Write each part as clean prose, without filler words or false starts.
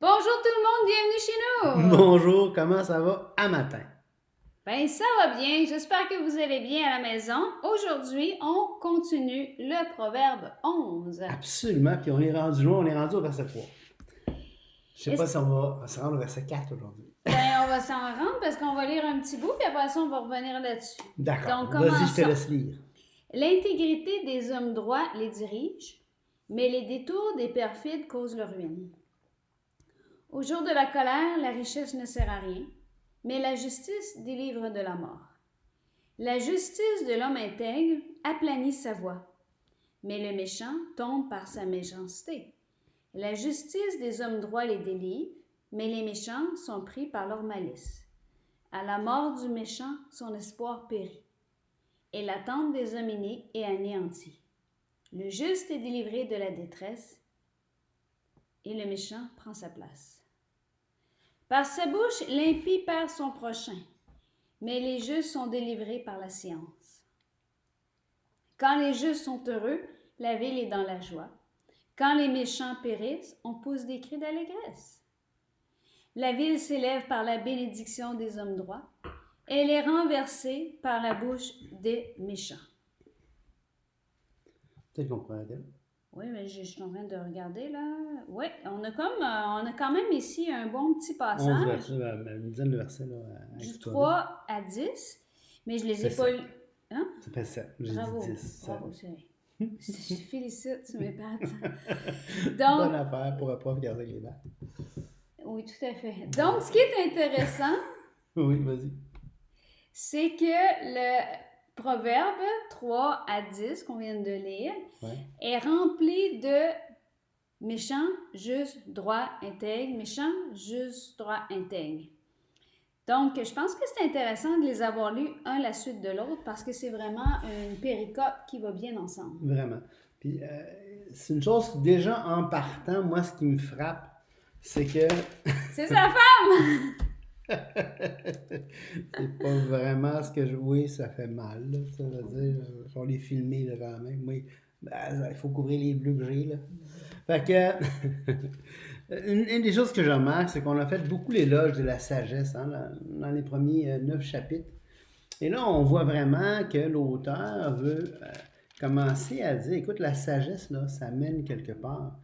Bonjour tout le monde, bienvenue chez nous! Bonjour, comment ça va à matin? Ben ça va bien, j'espère que vous allez bien à la maison. Aujourd'hui, on continue le proverbe 11. Absolument, puis on est rendu loin, on est rendu au verset 3. Je sais pas Est-ce- si on va se rendre au verset 4 aujourd'hui. Ben on va s'en rendre parce qu'on va lire un petit bout, puis après ça, on va revenir là-dessus. D'accord, Donc, vas-y, je te commençons. laisse lire. L'intégrité des hommes droits les dirige, mais les détours des perfides causent leur ruine. Au jour de la colère, la richesse ne sert à rien, mais la justice délivre de la mort. La justice de l'homme intègre aplanit sa voie, mais le méchant tombe par sa méchanceté. La justice des hommes droits les délivre, mais les méchants sont pris par leur malice. À la mort du méchant, son espoir périt, et l'attente des hommes iniques est anéantie. Le juste est délivré de la détresse, et le méchant prend sa place. Par sa bouche, l'impie perd son prochain, mais les justes sont délivrés par la science. Quand les justes sont heureux, la ville est dans la joie. Quand les méchants périssent, on pousse des cris d'allégresse. La ville s'élève par la bénédiction des hommes droits. Elle est renversée par la bouche des méchants. Peut-être qu'on pourrait aller. Oui, mais je suis en train de regarder là. Oui, on a quand même ici un bon petit 11 passage. versets, une dizaine de versets là, à Du explorer. 3 à 10, mais je les ai C'est pas ça. lus. Hein? Ça fait 7, j'ai Bravo, dit 10. bravo, chérie. Je te félicite, tu m'épates. Bonne Donc, affaire pour un prof qui avec les dates. oui, tout à fait. Donc, ce qui est intéressant, Oui, vas-y. c'est que le proverbe 3 à 10 qu'on vient de lire Ouais. est rempli de méchants, justes, droits, intègres, méchants, justes, droits, intègres. Donc, je pense que c'est intéressant de les avoir lus un la suite de l'autre parce que c'est vraiment une péricope qui va bien ensemble. Vraiment. Puis, c'est une chose, déjà en partant, moi, ce qui me frappe, c'est que C'est sa femme! c'est pas vraiment ce que je. Oui, ça fait mal, là. Ça veut dire, on les filmer là, quand même. Oui, ben, il faut couvrir les bleus que j'ai, là. Fait que, une des choses que je remarque, c'est qu'on a fait beaucoup l'éloge de la sagesse hein, dans les premiers 9 chapitres. Et là, on voit vraiment que l'auteur veut commencer à dire, écoute, la sagesse, là, ça mène quelque part.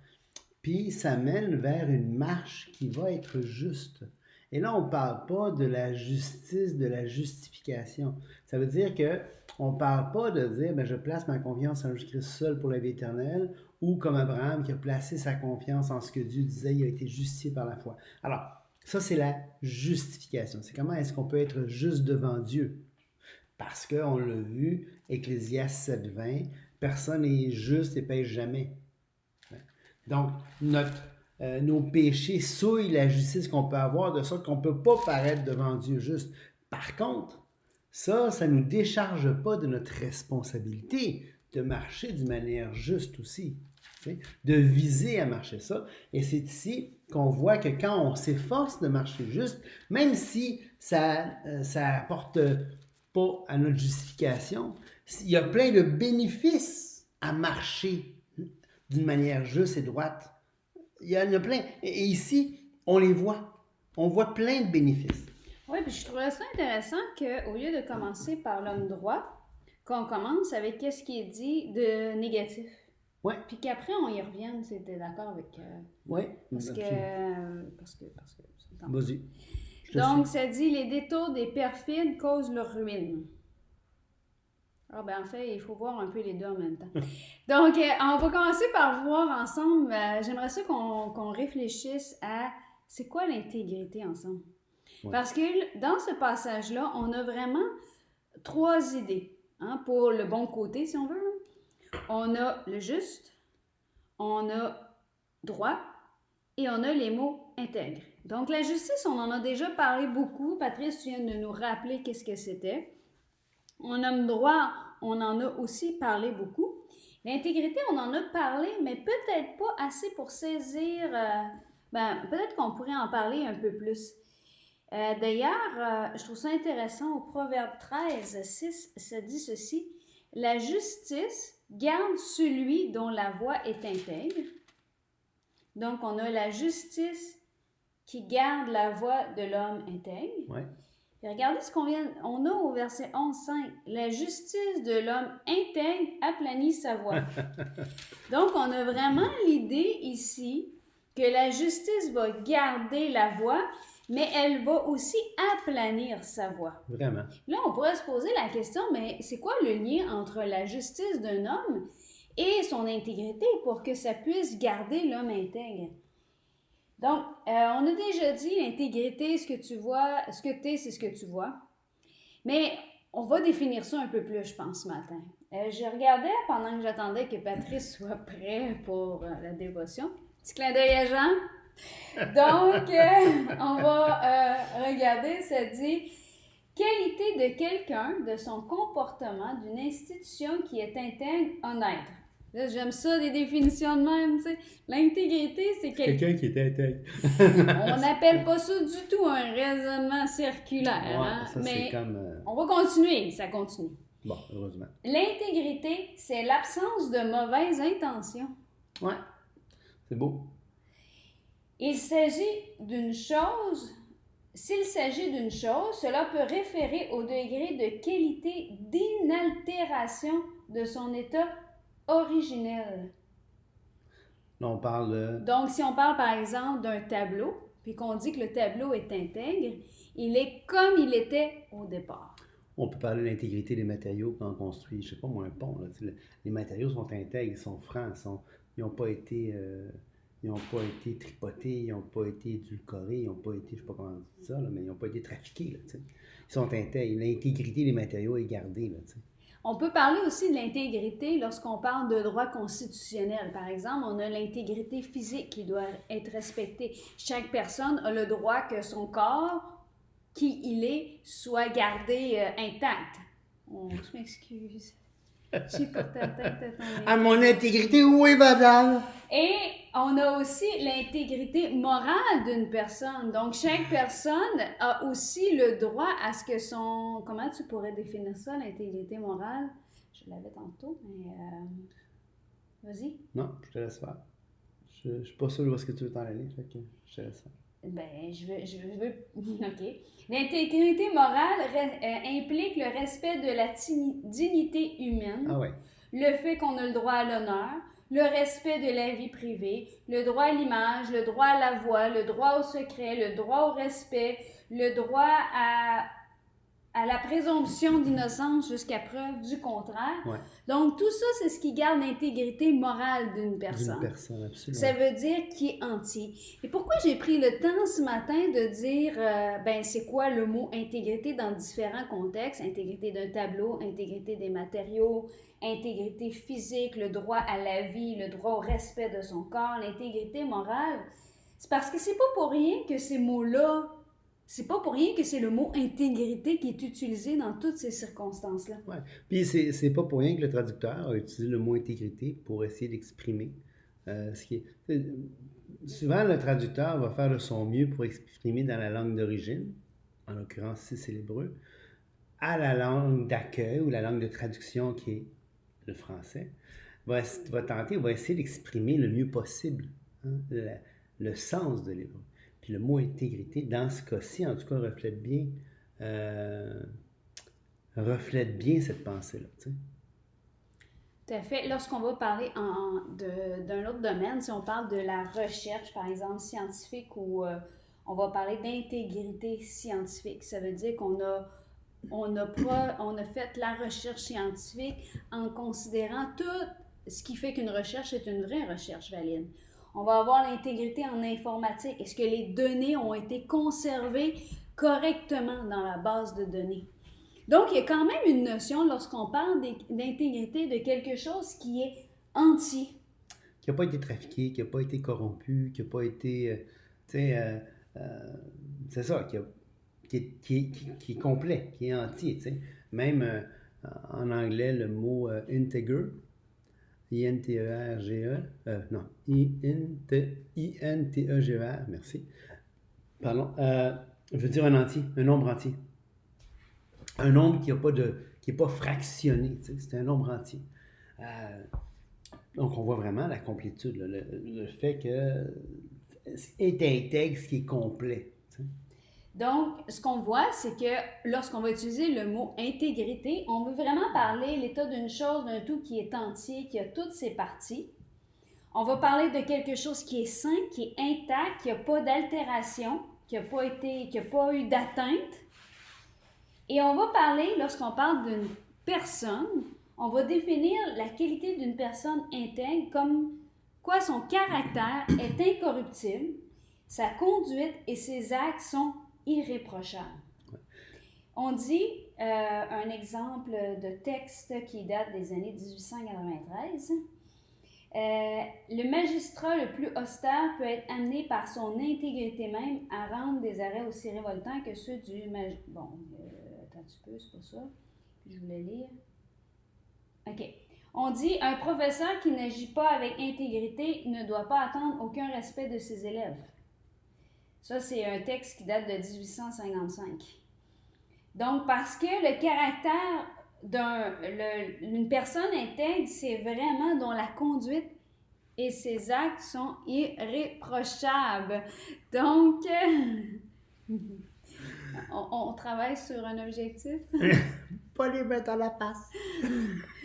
Puis ça mène vers une marche qui va être juste. Et là, on ne parle pas de la justice, de la justification. Ça veut dire que on ne parle pas de dire ben, je place ma confiance en Jésus-Christ seul pour la vie éternelle, ou comme Abraham qui a placé sa confiance en ce que Dieu disait, il a été justifié par la foi. Alors, ça, c'est la justification. C'est comment est-ce qu'on peut être juste devant Dieu. Parce qu'on l'a vu, Ecclésiaste 7.20, personne n'est juste et pêche jamais. Donc, nos péchés souillent la justice qu'on peut avoir, de sorte qu'on ne peut pas paraître devant Dieu juste. Par contre, ça ne nous décharge pas de notre responsabilité de marcher d'une manière juste aussi, de viser à marcher ça. Et c'est ici qu'on voit que quand on s'efforce de marcher juste, même si ça apporte pas à notre justification, il y a plein de bénéfices à marcher d'une manière juste et droite. Il y en a plein. Et ici, on les voit. On voit plein de bénéfices. Oui, puis je trouvais ça intéressant qu'au lieu de commencer par l'homme droit, qu'on commence avec qu'est-ce qui est dit de négatif. Oui. Puis qu'après, on y revienne, si t'es d'accord avec... Oui. Parce que c'est temps. Vas-y. Donc, ça dit, les détours des perfides causent leur ruine. Ah ben en fait, il faut voir un peu les deux en même temps. Donc, on va commencer par voir ensemble, j'aimerais ça qu'on réfléchisse à c'est quoi l'intégrité ensemble. Ouais. Parce que dans ce passage-là, on a vraiment 3 idées hein, pour le bon côté, si on veut. On a le juste, on a droit et on a les mots intègres. Donc, la justice, on en a déjà parlé beaucoup. Patrice, tu viens de nous rappeler qu'est-ce que c'était. En homme droit, on en a aussi parlé beaucoup. L'intégrité, on en a parlé, mais peut-être pas assez pour saisir... peut-être qu'on pourrait en parler un peu plus. D'ailleurs, je trouve ça intéressant, au Proverbe 13, 6, ça dit ceci. « La justice garde celui dont la voie est intègre. » Donc, on a la justice qui garde la voie de l'homme intègre. Ouais. Et regardez ce on a au verset 11.5. La justice de l'homme intègre aplanit sa voie. Donc, on a vraiment l'idée ici que la justice va garder la voie, mais elle va aussi aplanir sa voie. Vraiment. Là, on pourrait se poser la question, mais c'est quoi le lien entre la justice d'un homme et son intégrité pour que ça puisse garder l'homme intègre? Donc, on a déjà dit l'intégrité, ce que tu vois, ce que tu es, c'est ce que tu vois. Mais on va définir ça un peu plus, je pense, ce matin. Je regardais pendant que j'attendais que Patrice soit prêt pour la dévotion. Petit clin d'œil à Jean. Donc, on va regarder, ça dit « Qualité de quelqu'un, de son comportement, d'une institution qui est intègre, honnête. » Là, j'aime ça, des définitions de même, tu sais. L'intégrité, c'est quelqu'un qui est intègre. On n'appelle pas ça du tout un raisonnement circulaire, Ouais, hein? ça, Mais c'est comme... on va continuer, ça continue. Bon, heureusement. L'intégrité, c'est l'absence de mauvaises intentions. Ouais, c'est beau. Il s'agit d'une chose... S'il s'agit d'une chose, cela peut référer au degré de qualité d'inaltération de son état originel. Là, on parle de... Donc, si on parle par exemple d'un tableau, puis qu'on dit que le tableau est intègre, il est comme il était au départ. On peut parler de l'intégrité des matériaux quand on construit, je sais pas moi, un pont. Là. Les matériaux sont intègres, ils sont francs, ils n'ont pas été tripotés, ils n'ont pas été édulcorés, ils n'ont pas été, je sais pas comment dire ça, là, mais ils n'ont pas été trafiqués. Là, ils sont intègres. L'intégrité des matériaux est gardée. Là, on peut parler aussi de l'intégrité lorsqu'on parle de droit constitutionnel. Par exemple, on a l'intégrité physique qui doit être respectée. Chaque personne a le droit que son corps, qui il est, soit gardé intact. Je m'excuse. J'ai porté la tête à ton état. À mon intégrité, oui, madame! Et on a aussi l'intégrité morale d'une personne. Donc, chaque personne a aussi le droit à ce que son... Comment tu pourrais définir ça, l'intégrité morale? Je l'avais tantôt, mais... Vas-y. Non, je te laisse faire. Je ne suis pas sûr de où est-ce que tu veux t'en aller, fait que je te laisse faire. Ben, je veux... OK. L'intégrité morale implique le respect de la dignité humaine. Ah ouais. Le fait qu'on a le droit à l'honneur, le respect de la vie privée, le droit à l'image, le droit à la voix, le droit au secret, le droit au respect, le droit à la présomption d'innocence jusqu'à preuve du contraire. Ouais. Donc, tout ça, c'est ce qui garde l'intégrité morale d'une personne. D'une personne, absolument. Ça veut dire qu'il est entier. Et pourquoi j'ai pris le temps ce matin de dire, c'est quoi le mot intégrité dans différents contextes? Intégrité d'un tableau, intégrité des matériaux, intégrité physique, le droit à la vie, le droit au respect de son corps, l'intégrité morale. C'est parce que c'est pas pour rien que ces mots-là, c'est pas pour rien que c'est le mot intégrité qui est utilisé dans toutes ces circonstances-là. Oui. Puis c'est pas pour rien que le traducteur a utilisé le mot intégrité pour essayer d'exprimer ce qui est. Souvent, le traducteur va faire de son mieux pour exprimer dans la langue d'origine, en l'occurrence si c'est l'hébreu, à la langue d'accueil ou la langue de traduction qui est le français, va essayer d'exprimer le mieux possible le sens de l'hébreu. Puis le mot intégrité, dans ce cas-ci, en tout cas, reflète bien cette pensée-là. Tu sais. Tout à fait. Lorsqu'on va parler d'un autre domaine, si on parle de la recherche, par exemple, scientifique, ou on va parler d'intégrité scientifique, ça veut dire qu'on a fait la recherche scientifique en considérant tout ce qui fait qu'une recherche est une vraie recherche valide. On va avoir l'intégrité en informatique. Est-ce que les données ont été conservées correctement dans la base de données? Donc, il y a quand même une notion, lorsqu'on parle d'intégrité, de quelque chose qui est entier. Qui n'a pas été trafiqué, qui n'a pas été corrompu, qui n'a pas été... c'est ça, qui est complet, qui est entier. T'sais. Même en anglais, le mot integer, I-N-T-E-R, merci. Pardon, veut dire un entier, un nombre entier. Un nombre qui n'est pas fractionné, c'est un nombre entier. Donc, on voit vraiment la complétude, le fait que est intègre, ce qui est complet. T'sais. Donc, ce qu'on voit, c'est que lorsqu'on va utiliser le mot intégrité, on veut vraiment parler l'état d'une chose, d'un tout qui est entier, qui a toutes ses parties. On va parler de quelque chose qui est sain, qui est intact, qui n'a pas d'altération, qui n'a pas eu d'atteinte. Et on va parler, lorsqu'on parle d'une personne, on va définir la qualité d'une personne intègre comme quoi son caractère est incorruptible, sa conduite et ses actes sont irréprochables. On dit, un exemple de texte qui date des années 1893, le magistrat le plus austère peut être amené par son intégrité même à rendre des arrêts aussi révoltants que ceux du magistrat. Bon, attends un petit peu, c'est pas ça que je voulais lire. OK. On dit, un professeur qui n'agit pas avec intégrité ne doit pas attendre aucun respect de ses élèves. Ça, c'est un texte qui date de 1855. Donc, parce que le caractère d'une personne intègre, c'est vraiment dont la conduite et ses actes sont irréprochables. Donc, on travaille sur un objectif. Pas les mettre à la face.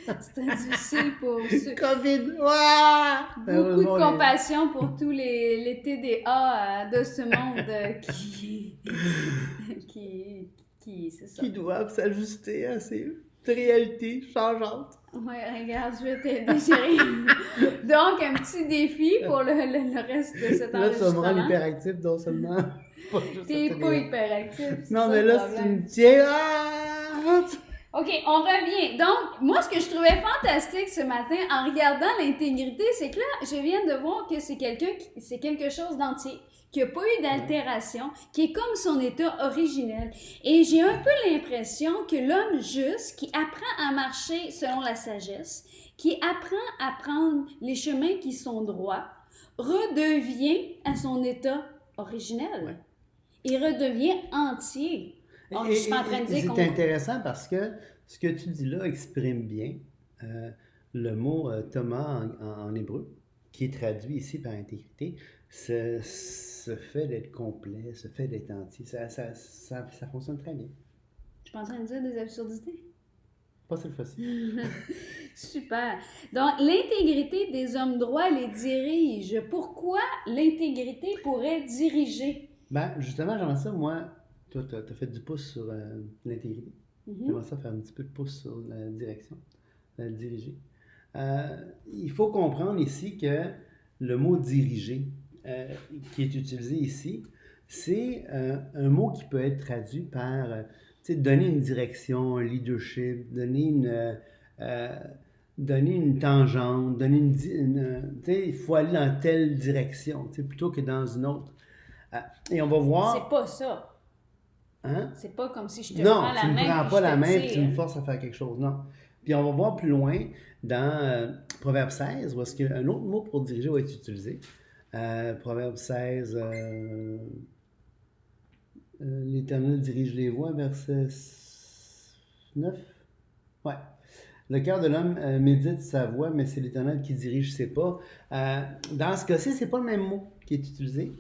C'est difficile pour ceux. COVID! Ouah! Beaucoup de compassion pour tous les TDA de ce monde c'est ça. Qui doivent s'ajuster à ces réalités changeantes. Oui, regarde, je vais t'aider, chérie. Donc, un petit défi pour le reste de cet enregistrement. Là, tu vas me rendre hyperactif, non seulement. T'es pas hyperactif. Non, mais là, c'est une tienne. OK, on revient. Donc, moi, ce que je trouvais fantastique ce matin en regardant l'intégrité, c'est que là, je viens de voir que c'est quelque chose d'entier, qui n'a pas eu d'altération, qui est comme son état originel. Et j'ai un peu l'impression que l'homme juste, qui apprend à marcher selon la sagesse, qui apprend à prendre les chemins qui sont droits, redevient à son état originel. Ouais. Il redevient entier. Je suis en train de dire c'est intéressant parce que ce que tu dis là exprime bien le mot Thomas en hébreu, qui est traduit ici par intégrité, ce fait d'être complet, ce fait d'être entier, ça fonctionne très bien. Je suis en train de dire des absurdités. Pas cette fois-ci. Super. Donc, l'intégrité des hommes droits les dirige. Pourquoi l'intégrité pourrait diriger? Ben, justement, j'aimerais ça, moi, toi, tu as fait du pouce sur l'intégrité. J'aimerais ça faire un petit peu de pouce sur la direction, la diriger. Il faut comprendre ici que le mot diriger, qui est utilisé ici, c'est un mot qui peut être traduit par donner une direction, un leadership, donner une tangente, il faut aller dans telle direction, plutôt que dans une autre. Et on va voir... C'est pas ça. Hein? C'est pas comme si je te prends la main. Non, tu me prends pas la main et tu me forces à faire quelque chose. Non. Puis on va voir plus loin dans Proverbe 16, où est-ce qu'un autre mot pour diriger va être utilisé. Proverbe 16, l'Éternel dirige les voies, verset 9. Ouais. Le cœur de l'homme médite sa voie, mais c'est l'Éternel qui dirige ses pas. Dans ce cas-ci, c'est pas le même mot qui est utilisé.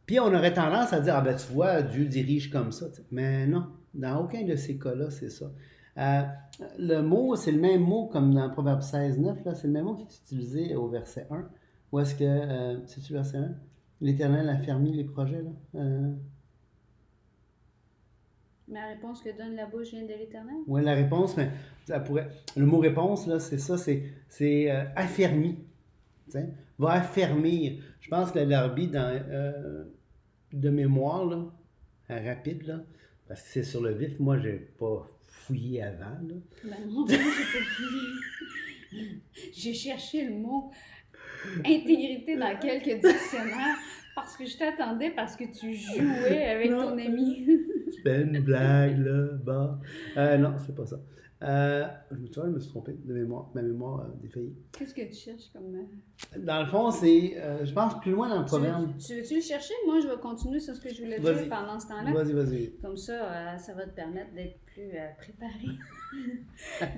Puis on aurait tendance à dire, ah ben tu vois, Dieu dirige comme ça. Mais non, dans aucun de ces cas-là, c'est ça. Le mot, c'est le même mot comme dans Proverbe 16, 9, là, c'est le même mot qui est utilisé au verset 1. Où est-ce que, c'est-tu verset 1? L'Éternel a fermé les projets, là. Mais la réponse que donne la bouche vient de l'Éternel? Oui, la réponse, mais ça pourrait... Le mot réponse, là, c'est ça, c'est affermi. T'sais? Va affermir. Je pense que l'Arbi, de mémoire, là, rapide, là, parce que c'est sur le vif, moi, j'ai pas fouillé avant. Là. Ben non, j'ai pas fouillé. J'ai cherché le mot intégrité dans quelques dictionnaires parce que je t'attendais parce que tu jouais avec ton ami. C'était une blague, là. Bon. Non, c'est pas ça. Je me suis trompé de mémoire. Ma mémoire défaillit. Qu'est-ce que tu cherches comme... Dans le fond, c'est... je pense plus loin dans le proverbe. Tu veux-tu le chercher? Moi, je vais continuer sur ce que je voulais dire pendant ce temps-là. Vas-y. Comme ça, ça va te permettre d'être plus préparé.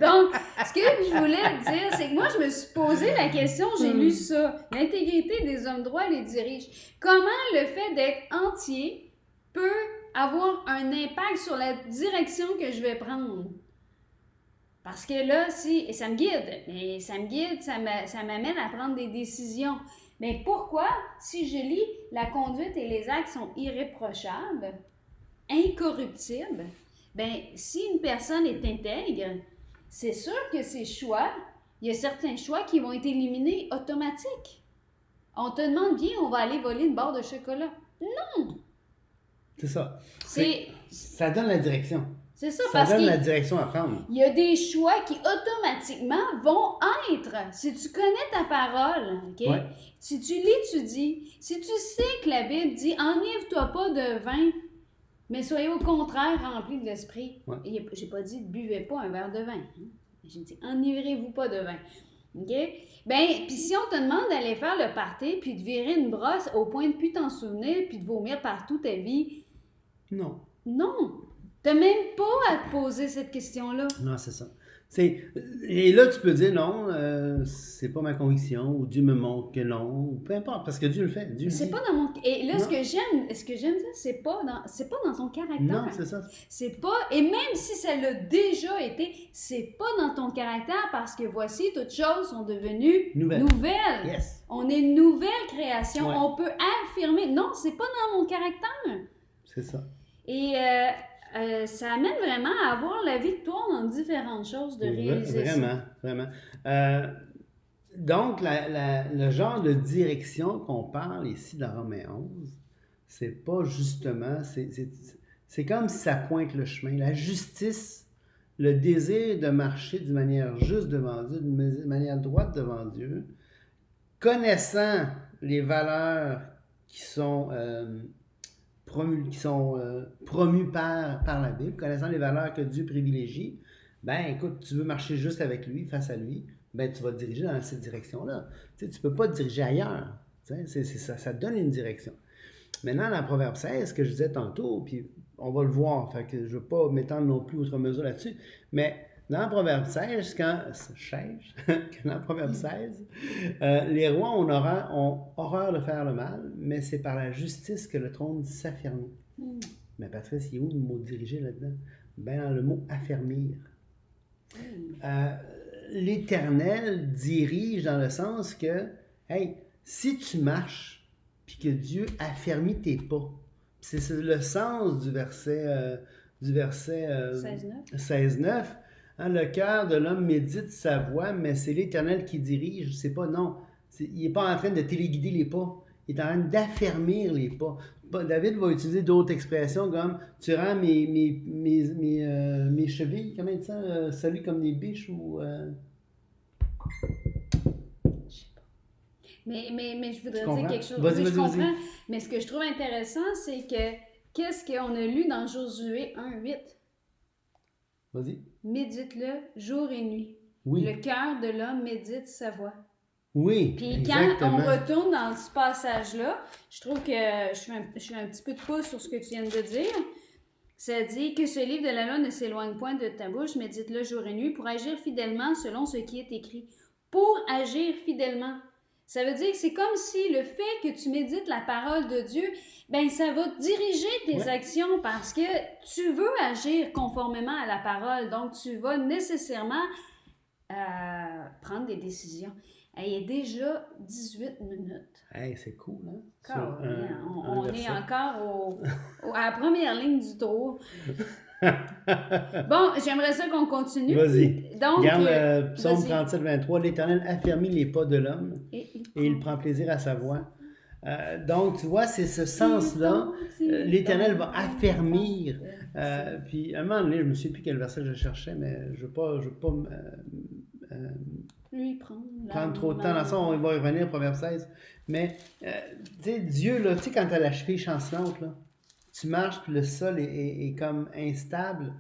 Donc, ce que je voulais dire, c'est que moi, je me suis posé la question, j'ai lu ça. L'intégrité des hommes droits les dirige. Comment le fait d'être entier peut avoir un impact sur la direction que je vais prendre? Parce que là, et ça me guide, ça m'amène à prendre des décisions. Mais pourquoi, si je lis la conduite et les actes sont irréprochables, incorruptibles, bien, si une personne est intègre, c'est sûr que ses choix, il y a certains choix qui vont être éliminés automatiques. On te demande bien, on va aller voler une barre de chocolat. Non! C'est ça. C'est... Ça donne la direction. C'est ça, parce donne la direction à prendre. Il y a des choix qui automatiquement vont être. Si tu connais ta parole, OK? Ouais. Si tu l'étudies, si tu sais que la Bible dit « Enivre-toi pas de vin, mais soyez au contraire remplis de l'esprit. Ouais. » J'ai pas dit « Buvez pas un verre de vin. Hein? » J'ai dit « Enivrez-vous pas de vin. » OK? Ben, puis si on te demande d'aller faire le party, puis de virer une brosse au point de plus t'en souvenir, puis de vomir partout ta vie... Non. Non! T'as même pas à te poser cette question-là. Non, c'est ça. Et là, tu peux dire non, c'est pas ma conviction, ou Dieu me montre que non, ou peu importe, parce que Dieu le fait. Dieu c'est dit. Pas dans mon... Et là, ce que j'aime dire, c'est pas dans ton caractère. Non, c'est ça. C'est pas... Et même si ça l'a déjà été, c'est pas dans ton caractère, parce que voici, toutes choses sont devenues nouvelles. Yes. On est une nouvelle création. Ouais. On peut affirmer. Non, c'est pas dans mon caractère. C'est ça. Et... ça amène vraiment à avoir la victoire dans différentes choses de réaliser Vraiment. Donc, le genre de direction qu'on parle ici dans Romains 11, c'est pas justement... C'est comme si ça pointe le chemin. La justice, le désir de marcher d'une manière juste devant Dieu, d'une manière droite devant Dieu, connaissant les valeurs qui sont... promus par la Bible, connaissant les valeurs que Dieu privilégie, ben écoute, tu veux marcher juste avec lui, face à lui, ben tu vas te diriger dans cette direction-là. Tu ne peux pas te diriger ailleurs. Ça te donne une direction. Maintenant, dans Proverbe 16, que je disais tantôt, puis on va le voir, fait que je ne veux pas m'étendre non plus outre mesure là-dessus, mais dans Proverbe 16, dans Proverbe 16, les rois ont horreur de faire le mal, mais c'est par la justice que le trône s'affermit. Mais Patrice, il est où le mot diriger là-dedans? Ben dans le mot affermir. L'Éternel dirige dans le sens que, hey, si tu marches, puis que Dieu affermit tes pas, c'est le sens du verset 16-9. Hein, le cœur de l'homme médite sa voie, mais c'est l'Éternel qui dirige. C'est pas non. Il n'est pas en train de téléguider les pas. Il est en train d'affermir les pas. David va utiliser d'autres expressions comme tu rends mes chevilles, comment il dit ça, salut comme des biches ou. Je sais pas. Mais je voudrais dire quelque chose. Vas-y, je comprends. Mais ce que je trouve intéressant, c'est que qu'est-ce qu'on a lu dans Josué 1:8? Vas-y. Médite-le jour et nuit. Oui. Le cœur de l'homme médite sa voix. Oui. Puis exactement. quand on retourne dans ce passage-là, je trouve que je fais un petit peu de pouce sur ce que tu viens de dire. Ça dit que ce livre de la loi ne s'éloigne point de ta bouche, médite-le jour et nuit pour agir fidèlement selon ce qui est écrit. Pour agir fidèlement. Ça veut dire que c'est comme si le fait que tu médites la parole de Dieu, ben ça va diriger tes actions parce que tu veux agir conformément à la parole. Donc, tu vas nécessairement prendre des décisions. Il est déjà 18 minutes. Hey, c'est cool, hein? On est encore à la première ligne du tour. Bon, j'aimerais ça qu'on continue. Vas-y. Donc, regarde Psaume 37, 23. L'Éternel affermit les pas de l'homme et il prend plaisir à sa voix. Donc, tu vois, c'est ce sens-là. L'Éternel va affermir. Puis, à un moment donné, je ne me souviens plus quel verset je cherchais, mais je ne veux pas lui prendre trop de temps. Dans ça, on va y revenir, Proverbe 16. Mais, tu sais, Dieu, là, tu sais, quand tu as la cheville chancelante, là, tu marches, puis le sol est comme instable,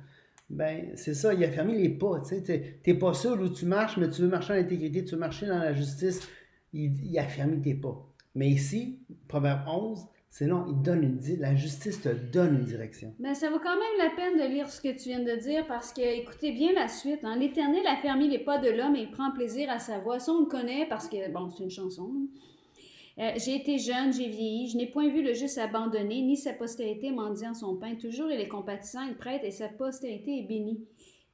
Ben, c'est ça, il a fermé les pas, tu sais. T'es pas seul où tu marches, mais tu veux marcher en intégrité, tu veux marcher dans la justice, il a fermé tes pas. Mais ici, Proverbe 11, c'est non, la justice te donne une direction. Mais ça vaut quand même la peine de lire ce que tu viens de dire parce que, écoutez bien la suite. Hein? L'Éternel a fermé les pas de l'homme et il prend plaisir à sa voix. Ça, on le connaît parce que, bon, c'est une chanson. J'ai été jeune, j'ai vieilli, je n'ai point vu le juste abandonné, ni sa postérité mendiant son pain. Toujours il est compatissant, il prête et sa postérité est bénie.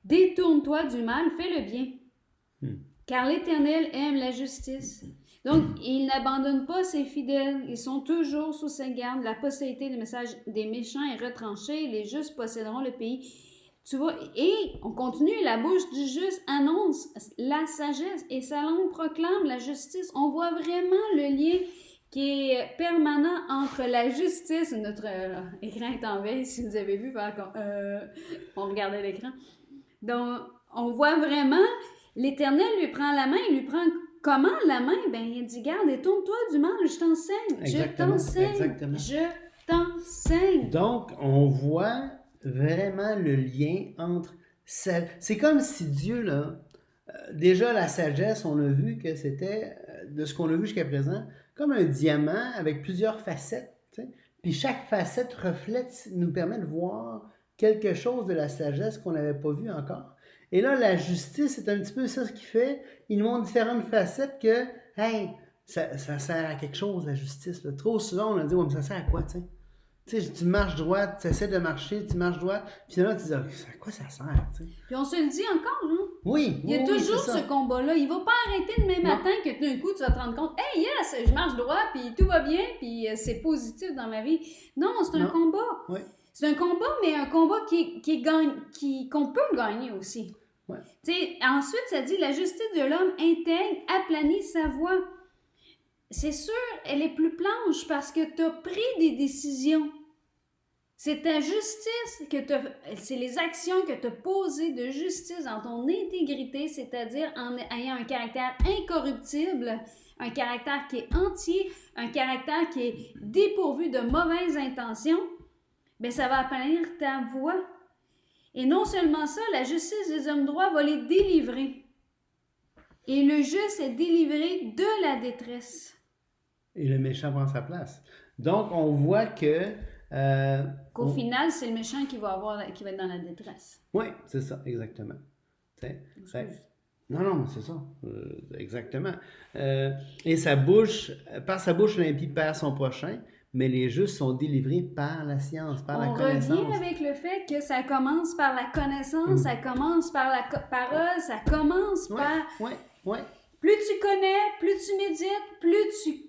Détourne-toi du mal, fais le bien. Car l'Éternel aime la justice. Donc, il n'abandonne pas ses fidèles. Ils sont toujours sous sa garde. La postérité des méchants est retranchée. Les justes posséderont le pays. Tu vois, et on continue. La bouche du juste annonce la sagesse et sa langue proclame la justice. On voit vraiment le lien qui est permanent entre la justice. Notre écran est en veille, si vous avez vu, on regardait l'écran. Donc, on voit vraiment, l'Éternel lui prend la main, il lui prend comment la main? Ben, il dit, garde, détourne-toi du mal, je t'enseigne. Exactement, Je t'enseigne. exactement. Je t'enseigne. Donc, on voit vraiment le lien entre... C'est comme si Dieu, là, déjà la sagesse, on a vu que c'était, de ce qu'on a vu jusqu'à présent, comme un diamant avec plusieurs facettes. T'sais. Puis chaque facette reflète, nous permet de voir quelque chose de la sagesse qu'on n'avait pas vu encore. Et là, la justice, c'est un petit peu ça ce qu'il fait. Il nous montre différentes facettes que, hey, ça sert à quelque chose, la justice. Là. Trop souvent, on a dit, ouais, mais ça sert à quoi, tu sais? Tu sais, tu marches droit, tu essaies de marcher, tu marches droit, puis finalement, tu te dis, à quoi ça sert, tu sais? Puis on se le dit encore, non? Oui, il y a toujours ce combat-là. Il va pas arrêter demain matin que d'un coup, tu vas te rendre compte, hey, yes, je marche droit, puis tout va bien, puis c'est positif dans ma vie. Non, c'est un combat. Oui. C'est un combat, mais un combat qu'on peut gagner aussi. Ouais. Ensuite, ça dit, la justice de l'homme intègre, aplanit sa voie. C'est sûr, elle est plus planche parce que tu as pris des décisions. C'est ta justice, c'est les actions que tu as posées de justice dans ton intégrité, c'est-à-dire en ayant un caractère incorruptible, un caractère qui est entier, un caractère qui est dépourvu de mauvaises intentions. Bien, ça va aplanir ta voie. Et non seulement ça, la justice des hommes droits va les délivrer. Et le juste est délivré de la détresse. Et le méchant prend sa place. Donc, on voit que... qu'au final, c'est le méchant qui va être dans la détresse. Oui, c'est ça, exactement. Non, c'est ça. Exactement. Et par sa bouche, l'impie perd son prochain, mais les justes sont délivrés par la science, par la connaissance. On revient avec le fait que ça commence par la connaissance, ça commence par la parole, ça commence par... Oui. Plus tu connais, plus tu médites, plus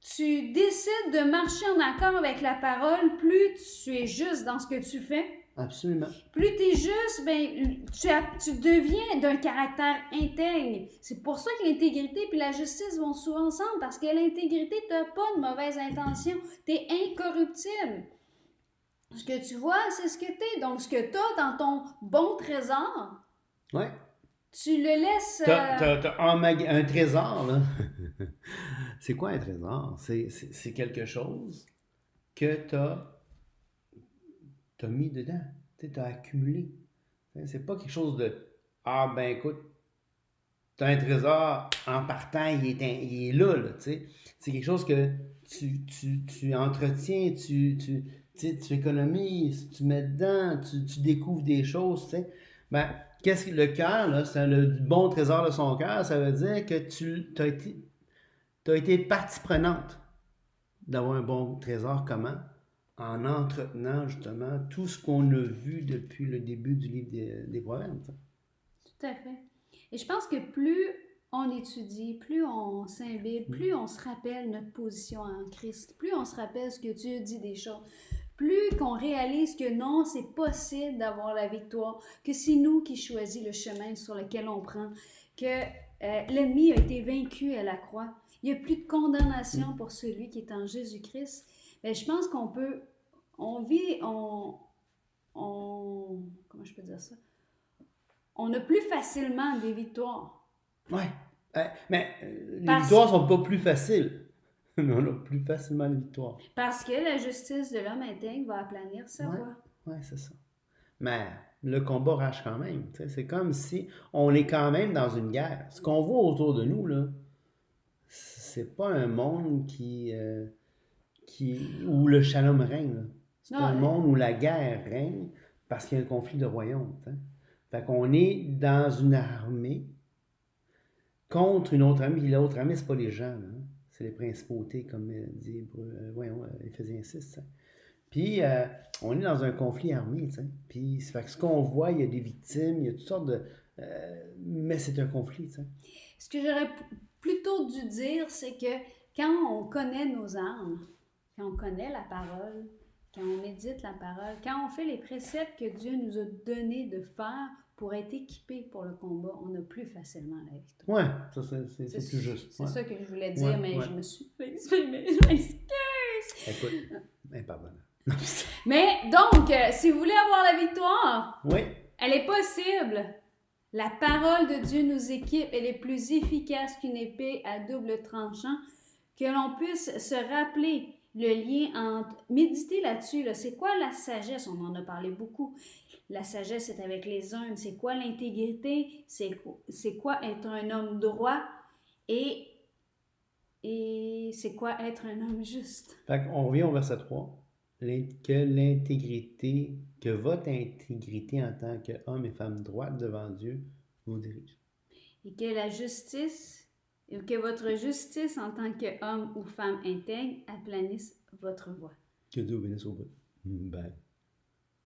tu décides de marcher en accord avec la parole, plus tu es juste dans ce que tu fais. Absolument. Plus tu es juste, ben, tu deviens d'un caractère intègre. C'est pour ça que l'intégrité et la justice vont souvent ensemble, parce que l'intégrité, tu n'as pas de mauvaises intentions. Tu es incorruptible. Ce que tu vois, c'est ce que tu es. Donc, ce que tu as dans ton bon trésor, tu le laisses... T'as un trésor, là. C'est quoi un trésor? C'est quelque chose que t'as mis dedans. T'as accumulé. C'est pas quelque chose de « Ah, ben écoute, t'as un trésor, en partant, il est là, tu sais. » C'est quelque chose que tu entretiens, tu économises, tu mets dedans, tu découvres des choses, tu sais. Ben, qu'est-ce que le cœur, là, c'est le bon trésor de son cœur, ça veut dire que tu as été partie prenante d'avoir un bon trésor. Comment? En entretenant justement tout ce qu'on a vu depuis le début du livre des Proverbes. Tout à fait. Et je pense que plus on étudie, plus on s'imbibe, plus on se rappelle notre position en Christ, plus on se rappelle ce que Dieu dit des choses, plus qu'on réalise que non, c'est possible d'avoir la victoire, que c'est nous qui choisissons le chemin sur lequel on prend, que l'ennemi a été vaincu à la croix. Il n'y a plus de condamnation pour celui qui est en Jésus-Christ. Mais je pense qu'on peut, comment je peux dire ça? On a plus facilement des victoires. Oui, mais les victoires ne sont pas plus faciles. On a plus facilement les victoires. Parce que la justice de l'homme intègre va aplanir sa voie. Oui, c'est ça. Mais le combat rage quand même. Tu sais. C'est comme si on est quand même dans une guerre. Ce qu'on voit autour de nous, là, c'est pas un monde où le shalom règne. Là. C'est Non, un monde où la guerre règne parce qu'il y a un conflit de royaumes. Tu sais. Fait qu'on est dans une armée contre une autre armée. Puis l'autre armée, c'est pas les gens. Là. C'est les principautés, comme dit Éphésiens 6. Tu sais. Puis, on est dans un conflit armé, tu sais. Puis, ça fait que ce qu'on voit, il y a des victimes, il y a toutes sortes de... mais c'est un conflit, tu sais. ce que j'aurais plutôt dû dire, c'est que quand on connaît nos armes, quand on connaît la parole, quand on médite la parole, quand on fait les préceptes que Dieu nous a donnés de faire pour être équipés pour le combat, on a plus facilement la victoire. Ouais, ça, c'est plus juste. C'est Ouais. ça que je voulais dire, Ouais, mais ouais. je me suis exprimée. Je m'excuse. Écoute, pardon. Mais donc, si vous voulez avoir la victoire, Oui, elle est possible. La parole de Dieu nous équipe. Elle est plus efficace qu'une épée à double tranchant. Que l'on puisse se rappeler le lien entre... Méditer là-dessus, là, c'est quoi la sagesse? On en a parlé beaucoup. La sagesse, c'est avec les uns. C'est quoi l'intégrité? C'est quoi être un homme droit? Et c'est quoi être un homme juste? fait qu'on revient au verset 3. Que votre intégrité en tant qu'homme et femme droite devant Dieu vous dirige. Et que la justice, et que votre justice en tant qu'homme ou femme intègre aplanisse votre voie. Que Dieu vous bénisse au bout. Bye.